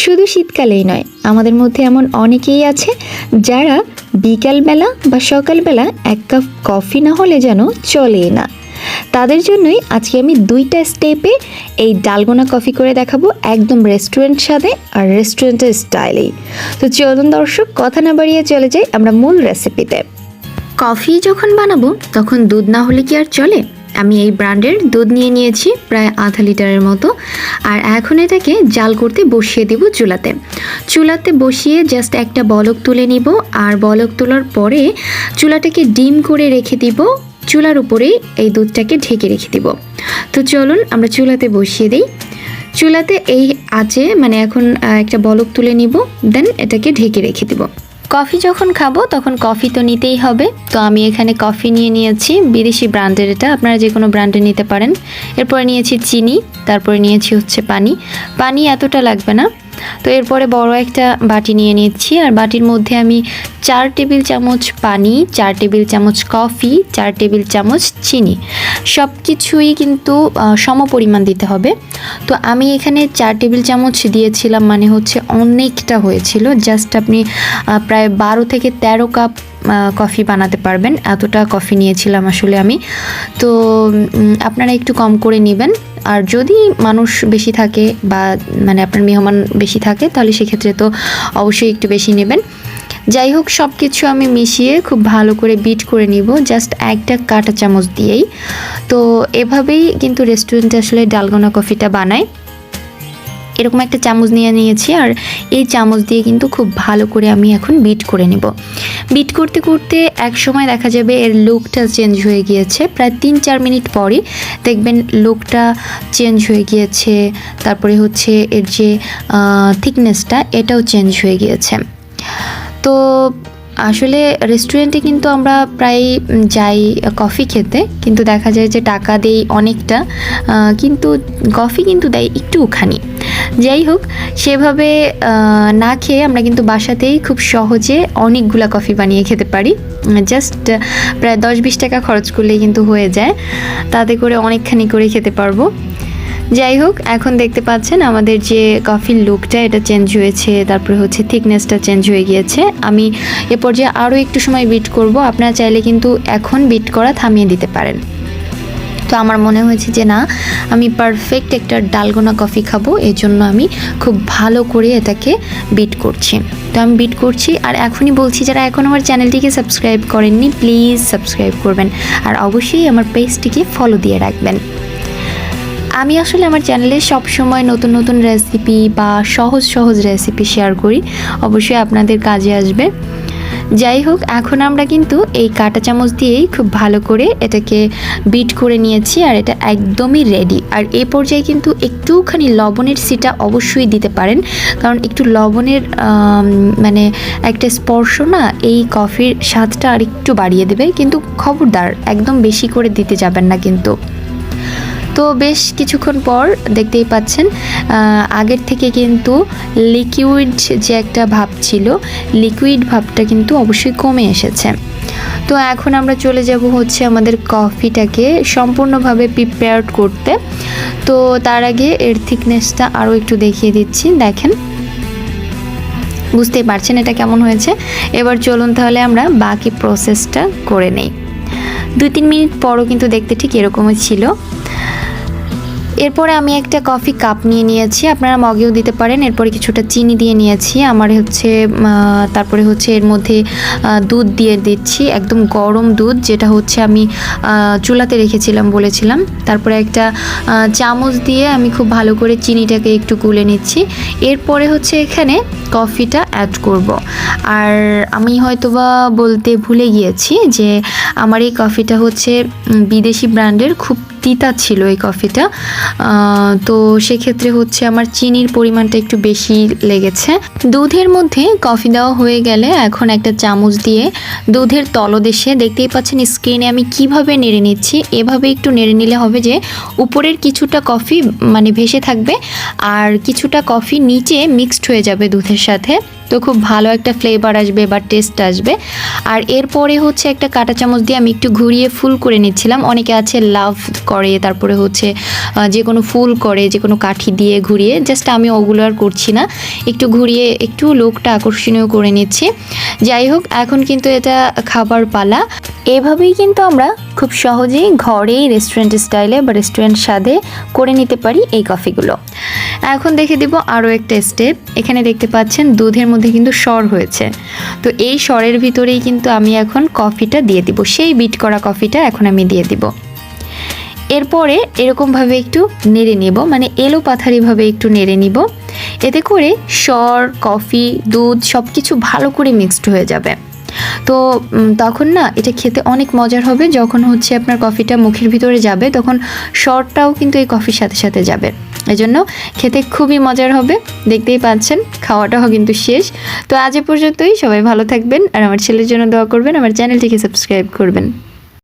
শুধু শীতকালেই নয়, আমাদের মধ্যে এমন অনেকেই আছে যারা বিকালবেলা বা সকালবেলা এক কাপ কফি না হলে যেন চলেই না। তাদের জন্যই আজকে আমি 2টা স্টেপে এই ডালগোনা কফি করে দেখাবো, একদম রেস্টুরেন্ট স্বাদে আর রেস্টুরেন্টের স্টাইলেই। তো চলুন দর্শক, কথা না বাড়িয়ে চলে যাই আমরা মূল রেসিপিতে। কফি যখন বানাবো তখন দুধ না হলে কি আর চলে? আমি এই ব্র্যান্ডের দুধ নিয়ে নিয়েছি প্রায় আধা লিটারের মতো, আর এখন এটাকে জাল করতে বসিয়ে দেব চুলাতে বসিয়ে জাস্ট একটা বলক তুলে নিব, আর বলক তোলার পরে চুলাটাকে ডিম করে রেখে দিব, চুলার উপরেই এই দুধটাকে ঢেকে রেখে দিব। তো চলুন আমরা চুলাতে বসিয়ে দিই। চুলাতে এই আছে মানে এখন একটা বলক তুলে নিব, দেন এটাকে ঢেকে রেখে দিব। কফি যখন খাবো তখন কফি তো নিতেই হবে। তো আমি এখানে কফি নিয়ে নিয়েছি বিদেশি ব্র্যান্ডের, এটা আপনারা যে কোনো ব্র্যান্ডের নিতে পারেন। এরপরে নিয়েছি চিনি, তারপরে নিয়েছি হচ্ছে পানি এতটা লাগবে না। তো এরপরে বড় একটা বাটি নিয়ে নিচ্ছি, আর বাটির মধ্যে আমি 4 টেবিল চামচ পানি, 4 টেবিল চামচ কফি, 4 টেবিল চামচ চিনি, সব কিছুই কিন্তু সম পরিমাণ দিতে হবে। তো আমি এখানে 4 টেবিল চামচ দিয়েছিলাম, মানে হচ্ছে অনেকটা হয়েছিল। জাস্ট আপনি প্রায় 12 থেকে 13 কাপ কফি বানাতে পারবেন, এতটা কফি নিয়েছিলাম আসলে আমি। তো আপনারা একটু কম করে নেবেন, আর যদি মানুষ বেশি থাকে বা মানে আপনার মেহমান বেশি থাকে তাহলে সেক্ষেত্রে তো অবশ্যই একটু বেশি নেবেন। যাই হোক, সব কিছু আমি মিশিয়ে খুব ভালো করে বিট করে নিব, জাস্ট একটা কাঁটা চামচ দিয়েই। তো এভাবেই কিন্তু রেস্টুরেন্টে আসলে ডালগোনা কফিটা বানায়। এরকম একটা চামচ নিয়ে নিয়েছি, আর এই চামচ দিয়ে কিন্তু খুব ভালো করে আমি এখন বিট করে নেব। বিট করতে করতে এক সময় দেখা যাবে এর লুকটা চেঞ্জ হয়ে গিয়েছে, প্রায় 3-4 মিনিট পরে দেখবেন লুকটা চেঞ্জ হয়ে গিয়েছে। তারপরে হচ্ছে এর যে থিকনেসটা এটাও চেঞ্জ হয়ে গিয়েছে। তো আসলে রেস্টুরেন্টে কিন্তু আমরা প্রায় যাই কফি খেতে, কিন্তু দেখা যায় যে টাকা দেই অনেকটা, কিন্তু কফি কিন্তু দেয় একটুখানি। যাই হোক, সেভাবে না খেয়ে আমরা কিন্তু বাসাতেই খুব সহজে অনেকগুলা কফি বানিয়ে খেতে পারি। জাস্ট প্রায় 10-20 টাকা খরচ করলেই কিন্তু হয়ে যায়, তাতে করে অনেকখানি করে খেতে পারবো। যাই হোক, এখন দেখতে পাচ্ছেন আমাদের যে কফির লুকটা এটা চেঞ্জ হয়েছে, তারপরে হচ্ছে থিকনেসটা চেঞ্জ হয়ে গিয়েছে। আমি এ পর্যায়ে আরও একটু সময় বিট করব, আপনারা চাইলে কিন্তু এখন বিট করা থামিয়ে দিতে পারেন। তো আমার মনে হয়েছে যে না, আমি পারফেক্ট একটা ডালগোনা কফি খাবো, এই জন্য আমি খুব ভালো করে এটাকে বিট করছি। তো আমি বিট করছি, আর এখনই বলছি যারা এখন আমার চ্যানেলটিকে সাবস্ক্রাইব করেননি প্লিজ সাবস্ক্রাইব করবেন, আর অবশ্যই আমার পেজটিকে ফলো দিয়ে রাখবেন। আমি আসলে আমার চ্যানেলে সবসময় নতুন নতুন রেসিপি বা সহজ রেসিপি শেয়ার করি, অবশ্যই আপনাদের কাজে আসবে। যাই হোক, এখন আমরা কিন্তু এই কাঁটা চামচ দিয়েই খুব ভালো করে এটাকে বিট করে নিয়েছি, আর এটা একদমই রেডি। আর এই পর্যায়ে কিন্তু একটুখানি লবণের ছিটা অবশ্যই দিতে পারেন, কারণ একটু লবণের মানে একটা স্পর্শ না এই কফির স্বাদটা আর একটু বাড়িয়ে দেবে, কিন্তু খবরদার একদম বেশি করে দিতে যাবেন না কিন্তু। তো বেশ কিছুক্ষণ পর দেখতেই পাচ্ছেন আগের থেকে কিন্তু লিকুইড যে একটা ভাব ছিল, লিকুইড ভাবটা কিন্তু অবশ্যই কমে এসেছে। তো এখন আমরা চলে যাব হচ্ছে আমাদের কফিটাকে সম্পূর্ণভাবে প্রিপেয়ার করতে। তো তার আগে এর থিকনেসটা আরও একটু দেখিয়ে দিচ্ছি, দেখেন বুঝতেই পারছেন এটা কেমন হয়েছে। এবার চলুন তাহলে আমরা বাকি প্রসেসটা করে নেই। 2-3 মিনিট পরও কিন্তু দেখতে ঠিক এরকমই ছিল। এরপরে আমি একটা কফি কাপ নিয়ে নিয়েছি, আপনারা মগেও দিতে পারেন। এরপরে কিছুটা চিনি দিয়ে নিয়েছি, আমার হচ্ছে তারপরে হচ্ছে এর মধ্যে দুধ দিয়ে দিচ্ছি, একদম গরম দুধ, যেটা হচ্ছে আমি চুলাতে রেখেছিলাম বলেছিলাম। তারপরে একটা চামচ দিয়ে আমি খুব ভালো করে চিনিটাকে একটু গুলে নিচ্ছি। এরপরে হচ্ছে এখানে কফিটা অ্যাড করব। আর আমি হয়তোবা বলতে ভুলে গিয়েছি যে আমার এই কফিটা হচ্ছে বিদেশি ব্র্যান্ডের, খুব তিতা ছিল এই কফিটা। তো সেক্ষেত্রে হচ্ছে আমার চিনির পরিমাণটা একটু বেশি লেগেছে। দুধের মধ্যে কফি দেওয়া হয়ে গেলে এখন একটা চামচ দিয়ে দুধের তলদেশে দেখতেই পাচ্ছেন স্ক্রিনে আমি কিভাবে নেড়ে নিচ্ছি, এভাবে একটু নেড়ে নিলে হবে যে উপরের কিছুটা কফি মানে ভেসে থাকবে, আর কিছুটা কফি নিচে মিক্সড হয়ে যাবে দুধের সাথে। তো খুব ভালো একটা ফ্লেভার আসবে বা টেস্ট আসবে। আর এরপরে হচ্ছে একটা কাঁটা চামচ দিয়ে আমি একটু ঘুরিয়ে ফুল করে নিচ্ছিলাম। অনেকে আছে লাভ করে, তারপরে হচ্ছে যে কোনো ফুল করে, যে কোনো কাঠি দিয়ে ঘুরিয়ে, জাস্ট আমি ওগুলো আর করছি না, একটু ঘুরিয়ে একটু লোকটা আকর্ষণীয় করে নিচ্ছি। যাই হোক, এখন কিন্তু এটা খাবার পালা। এভাবেই কিন্তু আমরা খুব সহজেই ঘরেই রেস্টুরেন্ট স্টাইলে বা রেস্টুরেন্ট স্বাদে করে নিতে পারি এই কফিগুলো। এখন দেখে দিব আরও একটা স্টেপ। এখানে দেখতে পাচ্ছেন দুধের মধ্যে কিন্তু সর হয়েছে, তো এই সরের ভিতরেই কিন্তু আমি এখন কফিটা দিয়ে দিব, সেই বিট করা কফিটা এখন আমি দিয়ে দিব। এরপরে এরকমভাবে একটু নেড়ে নেব, মানে এলো পাথারিভাবে একটু নেড়ে নিব। এতে করে সর, কফি, দুধ সব কিছু ভালো করে মিক্সড হয়ে যাবে। তো তখন না এটা খেতে অনেক মজার হবে। যখন হচ্ছে আপনার কফিটা মুখের ভিতরে যাবে, তখন সরটাও কিন্তু এই কফির সাথে সাথে যাবে, এজন্য খেতে খুবই মজার হবে। দেখতেই পাচ্ছেন খাওয়াটাও কিন্তু শেষ। তো আজ এ পর্যন্তই, সবাই ভালো থাকবেন আর আমার ছেলের জন্য দোয়া করবেন, আমার চ্যানেলটিকে সাবস্ক্রাইব করবেন।